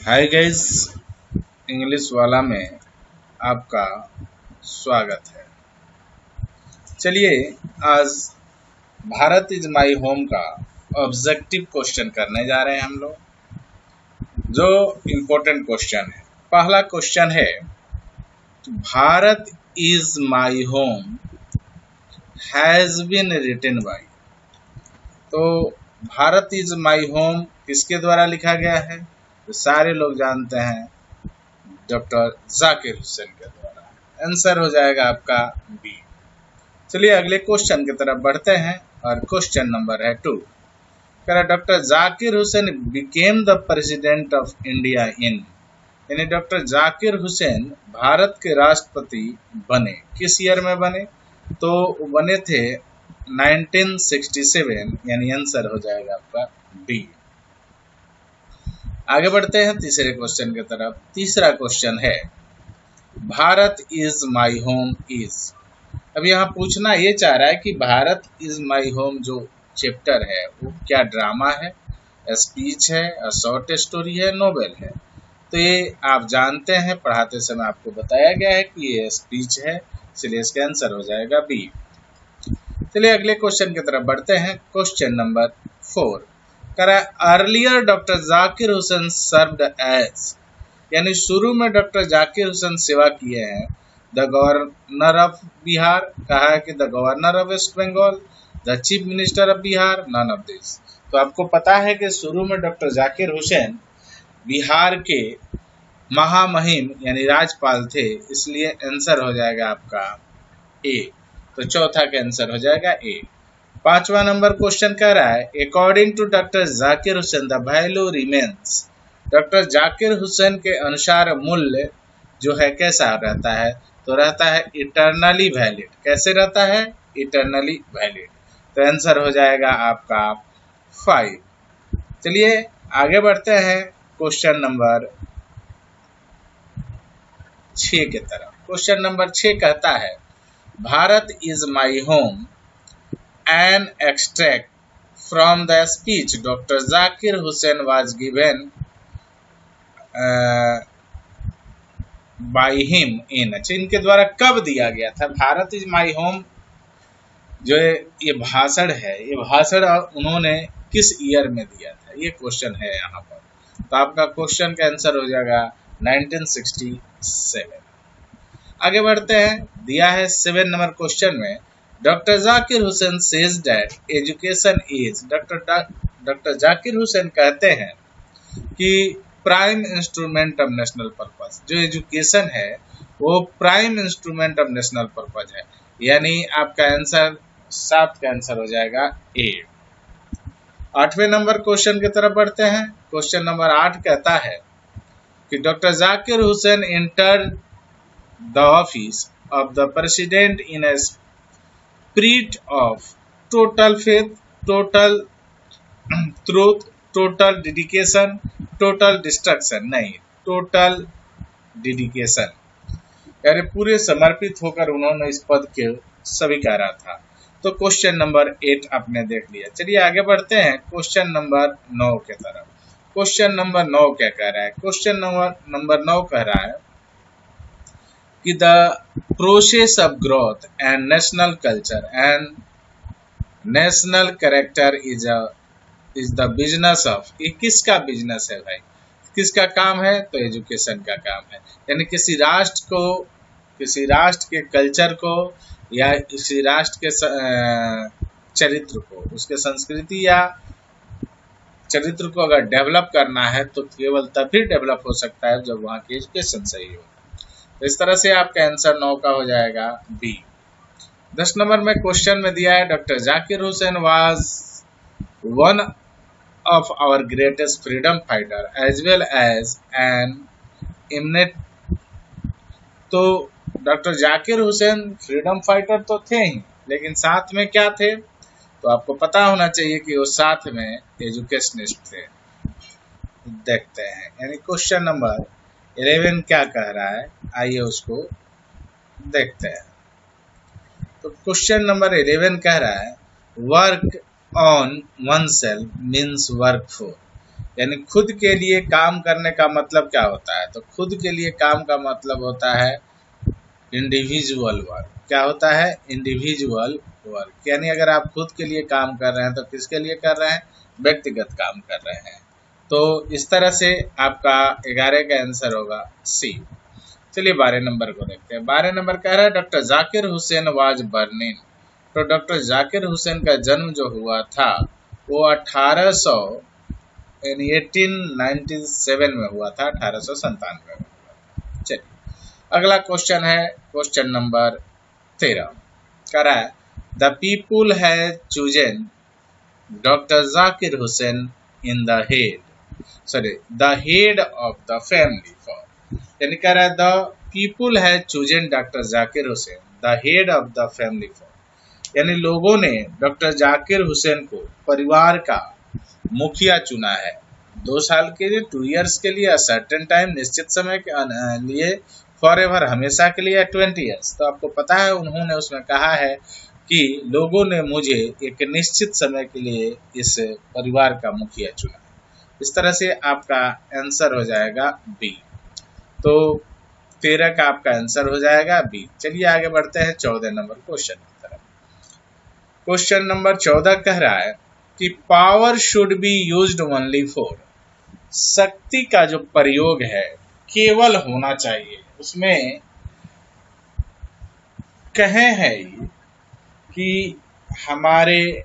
Hi guys, English वाला में आपका स्वागत है। चलिए आज भारत इज माय होम का ऑब्जेक्टिव क्वेश्चन करने जा रहे हैं हम लोग, जो इम्पोर्टेंट क्वेश्चन है। पहला क्वेश्चन है, Bharat is my home has been written by. तो भारत इज माय होम किसके द्वारा लिखा गया है? तो सारे लोग जानते हैं, डॉक्टर जाकिर हुसैन के द्वारा। आंसर हो जाएगा आपका बी। चलिए अगले क्वेश्चन की तरफ बढ़ते हैं और क्वेश्चन नंबर है 2। Doctor Zakir Hussain became the president of India in, यानी डॉक्टर जाकिर हुसैन भारत के राष्ट्रपति बने किस ईयर में बने? तो बने थे 1967, यानी आंसर हो जाएगा आपका बी। आगे बढ़ते हैं तीसरे क्वेश्चन की तरफ। तीसरा क्वेश्चन है, Bharat is my home is. अब यहाँ पूछना ये चाह रहा है कि भारत इज माय होम जो चैप्टर है वो क्या ड्रामा है, स्पीच है, शॉर्ट स्टोरी है, नोवेल है? तो ये आप जानते हैं, पढ़ाते समय आपको बताया गया है कि ये स्पीच है, इसलिए इसका आंसर हो जाएगा बी। चलिए अगले क्वेश्चन की तरफ बढ़ते हैं। Question number 4, earlier doctor Zakir Hussain served as, यानी शुरू में डॉक्टर जाकिर हुसैन सेवा किए हैं द गवर्नर ऑफ बिहार, कहा है कि the governor of West Bengal, the chief minister of Bihar, none of this. तो आपको पता है कि शुरू में डॉक्टर जाकिर हुसैन बिहार के महामहिम यानी राज्यपाल थे, इसलिए आंसर हो जाएगा आपका ए। तो चौथा का आंसर हो जाएगा ए। 5वां नंबर क्वेश्चन कह रहा है, according to doctor Zakir Hussain the value remains. Doctor Zakir Hussain के अनुसार मूल्य जो है कैसा रहता है? तो रहता है इटरनली वैलिड। कैसे रहता है? Eternally valid. तो आंसर हो जाएगा आपका 5। चलिए आगे बढ़ते हैं क्वेश्चन नंबर 6 की तरफ। क्वेश्चन नंबर 6 कहता है, Bharat is my home an extract from the speech Dr. Zakir Hussain was given by him in। अच्छा, इनके द्वारा कब दिया गया था? भारत इज माय होम जो ये भाषण है, ये भाषण उन्होंने किस ईयर में दिया था? ये क्वेश्चन है यहाँ पर। तो आपका क्वेश्चन का आंसर हो जाएगा 1967। आगे बढ़ते हैं, दिया है 7 नंबर क्वेश्चन में, doctor Zakir Hussain says that education is. Doctor Zakir Hussain कहते हैं कि prime instrument of national purpose, जो एजुकेशन है वो prime instrument of national purpose है, यानी आपका आंसर 7 का आंसर हो जाएगा ए। 8वें नंबर क्वेश्चन की तरफ बढ़ते हैं। क्वेश्चन नंबर 8 कहता है कि doctor Zakir Hussain entered the office of the president in a spirit of total faith, total truth, total dedication, total destruction. नहीं, टोटल डेडिकेशन, यानी पूरे समर्पित होकर उन्होंने इस पद के स्वीकारा था। तो क्वेश्चन नंबर 8 आपने देख लिया। चलिए आगे बढ़ते हैं क्वेश्चन नंबर 9 के तरफ। क्वेश्चन नंबर 9 क्या कह रहा है? क्वेश्चन नंबर 9 कह रहा है कि the process of growth and national culture and national character is the business of. ये किसका बिजनेस है भाई? किसका काम है? तो एजुकेशन का काम है। यानी किसी राष्ट्र के कल्चर को या किसी राष्ट्र के चरित्र को, उसके संस्कृति या चरित्र को अगर डेवलप करना है तो केवल तभी डेवलप हो सकता है जब वहाँ की एजुकेशन सही हो। इस तरह से आपका आंसर 9 का हो जाएगा बी। 10 नंबर में क्वेश्चन में दिया है, doctor Zakir Hussain was one of our greatest freedom fighter as well as an eminent. तो doctor Zakir Hussain freedom fighter तो थे ही, लेकिन साथ में क्या थे? तो आपको पता होना चाहिए कि वो साथ में एजुकेशनिस्ट थे। देखते हैं, यानी क्वेश्चन नंबर 11 क्या कह रहा है, आइए उसको देखते हैं। तो क्वेश्चन नंबर 11 कह रहा है, work on one self means work for. यानी खुद के लिए काम करने का मतलब क्या होता है? तो खुद के लिए काम का मतलब होता है इंडिविजुअल वर्क। क्या होता है? Individual work. यानी अगर आप खुद के लिए काम कर रहे हैं तो किसके लिए कर रहे हैं? व्यक्तिगत काम कर रहे हैं। तो इस तरह से आपका 11 का आंसर होगा सी। चलिए 12 नंबर को देखते हैं। 12 नंबर कह रहा है doctor Zakir Hussain was born in. तो डॉक्टर जाकिर हुसैन का जन्म जो हुआ था वो 1897 में हुआ था, 1897 में। चलिए अगला क्वेश्चन है क्वेश्चन नंबर 13। कह रहा है the people has chosen doctor Zakir Hussain in the head of the family for. यानी कह रहा है the people has chosen doctor Zakir Hussain the head of the family for. यानी लोगों ने डॉक्टर जाकिर हुसैन को परिवार का मुखिया चुना है 2 साल के लिए, 2 इयर्स के लिए, सर्टेन टाइम, निश्चित समय के लिए, फॉरएवर हमेशा के लिए, 20 इयर्स। तो आपको पता है उन्होंने उसमें कहा है कि लोगों ने मुझे एक निश्चित समय के लिए इस परिवार का मुखिया चुना। इस तरह से आपका आंसर हो जाएगा बी। तो 13 का आपका आंसर हो जाएगा बी। चलिए आगे बढ़ते हैं 14 नंबर क्वेश्चन की तरफ। क्वेश्चन नंबर 14 कह रहा है कि power should be used only for. शक्ति का जो प्रयोग है केवल होना चाहिए, उसमें कहे है कि हमारे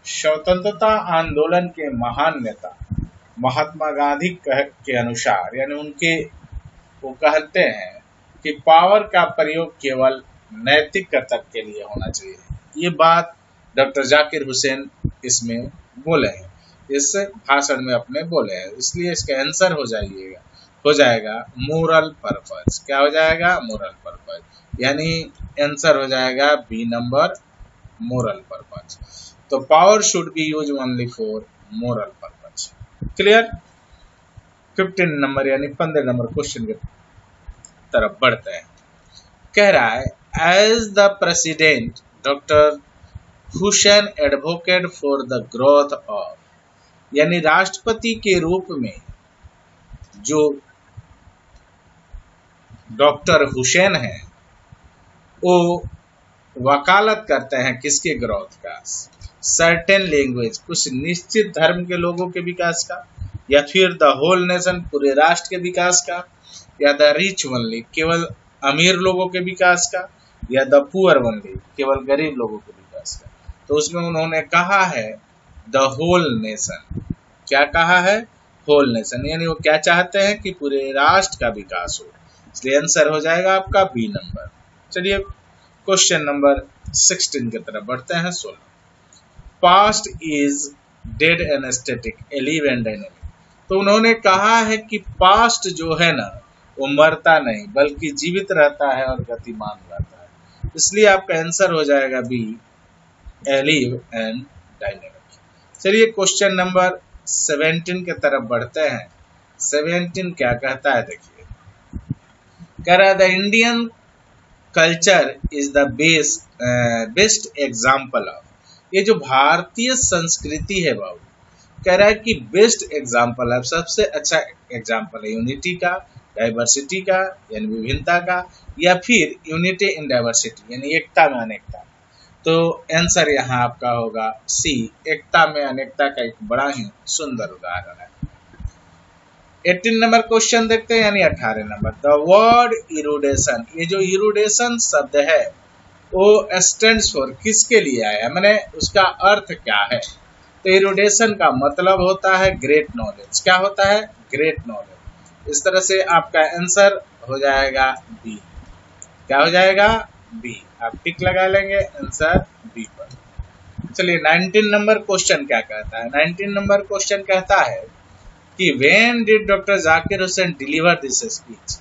स्वतंत्रता आंदोलन के महान नेता महात्मा गांधी के अनुसार, यानी उनके वो कहते हैं कि पावर का प्रयोग केवल नैतिक कर्तव्य के लिए होना चाहिए। ये बात डॉक्टर जाकिर हुसैन इसमें बोले हैं, इस भाषण में अपने बोले हैं। इसलिए इसका आंसर हो जाएगा मोरल पर्पस। क्या हो जाएगा? Moral purpose. यानी आंसर हो जाएगा बी नंबर, मोरल पर्पस। तो power should be use only for moral purpose. Clear? 15 number यानी 15 नंबर क्वेश्चन के तरफ बढ़ते हैं। कह रहा है as the president doctor Hussain advocate for the growth of. यानी राष्ट्रपति के रूप में जो डॉक्टर हुसैन है वो वकालत करते हैं किसके ग्रोथ का? सर्टेन लैंग्वेज, कुछ निश्चित धर्म के लोगों के विकास का, या फिर द होल नेशन, पूरे राष्ट्र के विकास का, या द रिच ओनली, केवल अमीर लोगों के विकास का, या द पुअर ओनली, केवल गरीब लोगों के विकास का। तो उसमें उन्होंने कहा है द होल नेशन। क्या कहा है? Whole nation. यानी वो क्या चाहते हैं कि पूरे राष्ट्र का विकास हो। इसलिए आंसर हो जाएगा आपका बी नंबर। चलिए क्वेश्चन नंबर 16 की तरफ बढ़ते हैं। 16 past is dead and static, alive and dynamic. तो उन्होंने कहा है कि पास्ट जो है ना वो मरता नहीं बल्कि जीवित रहता है और गतिमान रहता है। इसलिए आपका आंसर हो जाएगा बी, एलिव एंड डायनेमिक। चलिए क्वेश्चन नंबर 17 की तरफ बढ़ते हैं। 17 क्या कहता है देखिए। कह रहा है the Indian culture is the best example of. ये जो भारतीय संस्कृति है बाबू, कह रहा है कि बेस्ट एग्जाम्पल है, सबसे अच्छा एग्जाम्पल है यूनिटी का, डाइवर्सिटी का यानी विभिन्नता का, या फिर यूनिटी इन डाइवर्सिटी यानी एकता में अनेकता। तो आंसर यहाँ आपका होगा सी, एकता में अनेकता का एक बड़ा ही सुंदर उदाहरण है। 18 नंबर क्वेश्चन देखते हैं, यानी 18 नंबर। द वर्ड इरोडेशन, ये जो इरोडेशन शब्द है वो स्टैंड्स फॉर, किसके लिए आया, मैंने उसका अर्थ क्या है? तो इरोडेशन का मतलब होता है ग्रेट नॉलेज। क्या होता है? Great knowledge. इस तरह से आपका आंसर हो जाएगा बी। क्या हो जाएगा? बी। आप टिक लगा लेंगे आंसर बी पर। चलिए 19 नंबर क्वेश्चन क्या कहता है। 19 नंबर क्वेश्चन कहता है कि when did doctor Zakir Hussain deliver this speech.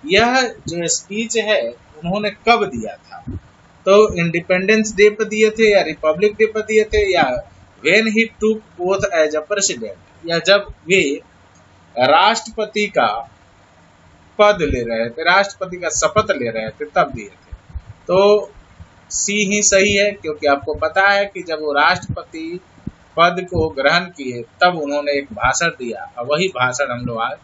यह जो स्पीच है उन्होंने कब दिया था? तो इंडिपेंडेंस डे पर दिए थे, या रिपब्लिक डे पर दिए थे, या व्हेन ही टूक ओथ एज अ प्रेसिडेंट, या जब वे राष्ट्रपति का पद ले रहे थे, राष्ट्रपति का शपथ ले रहे थे तब दिए थे। तो सी ही सही है, क्योंकि आपको पता है कि जब वो राष्ट्रपति पद को ग्रहण किए तब उन्होंने एक भाषण दिया, और वही भाषण हम लोग आज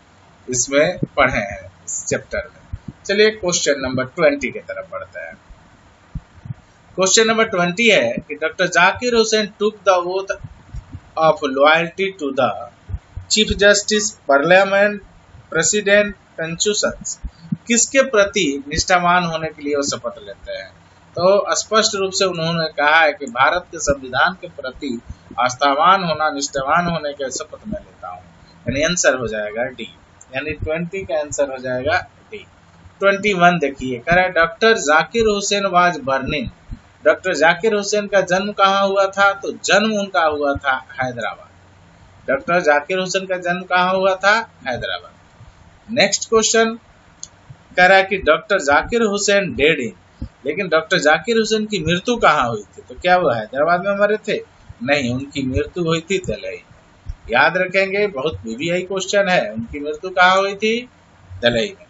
इसमें पढ़े हैं इस चैप्टर में। चलिए क्वेश्चन नंबर 20 की तरफ बढ़ते हैं। क्वेश्चन नंबर 20 है कि doctor Zakir Hussain took the oath of loyalty to the chief justice parliament president कंचुसस, किसके प्रति निष्ठावान होने के लिए वो शपथ लेते हैं? तो स्पष्ट रूप से उन्होंने कहा है कि भारत के संविधान के प्रति आस्थावान होना, निष्ठावान होने के शपथ में लेता हूँ। यानी आंसर हो जाएगा डी, यानी 20 का आंसर हो जाएगा डी। 21 देखिए, कह रहा है doctor Zakir Hussain was burning. Doctor Zakir Hussain का जन्म कहाँ हुआ था? तो जन्म उनका हुआ था हैदराबाद। डॉक्टर जाकिर हुसैन का जन्म कहाँ हुआ था? हैदराबाद। नेक्स्ट क्वेश्चन कह रहा है कि डॉक्टर जाकिर हुसैन डेड इन, लेकिन डॉक्टर जाकिर हुसैन की मृत्यु कहाँ हुई थी? तो क्या वो हैदराबाद में मरे थे? नहीं, उनकी मृत्यु हुई थी दलई। याद रखेंगे, बहुत बीबीआई क्वेश्चन है। उनकी मृत्यु कहाँ हुई थी? दलई में।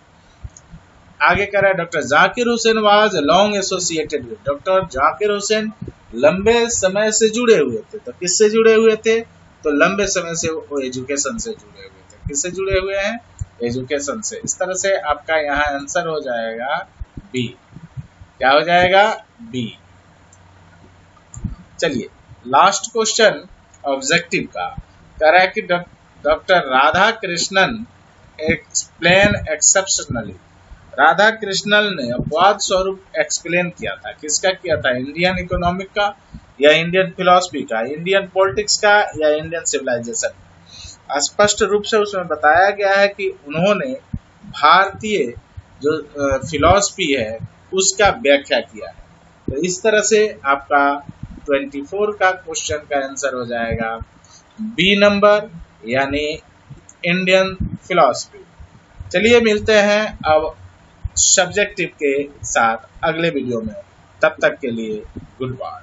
आगे कह रहा है doctor Zakir Hussain was long associated with. Doctor Zakir Hussain लंबे समय से जुड़े हुए थे। तो किससे जुड़े हुए थे? तो लंबे समय से वो एजुकेशन से जुड़े हुए थे। किससे जुड़े हुए हैं? एजुकेशन से। इस तरह से आपका यहाँ आंसर हो जाएगा बी। क्या हो जाएगा? बी। चलिए लास्ट क्वेश्चन ऑब्जेक्टिव का कह रहा है कि doctor Radha Krishnan explain exceptionally. Radha Krishnan ने अपवाद स्वरूप एक्सप्लेन किया था। किसका किया था? इंडियन इकोनॉमिक का, या इंडियन फिलॉसफी का, इंडियन पॉलिटिक्स का, या इंडियन सिविलाइजेशन। स्पष्ट रूप से उसमें बताया गया है कि उन्होंने भारतीय जो फिलॉसफी है उसका व्याख्या किया है। तो इस तरह से आपका 24 का क्वेश्चन का आंसर हो जाएगा बी नंबर, यानी इंडियन फिलॉसफी। चलिए मिलते हैं अब सब्जेक्टिव के साथ अगले वीडियो में। तब तक के लिए गुड बाय।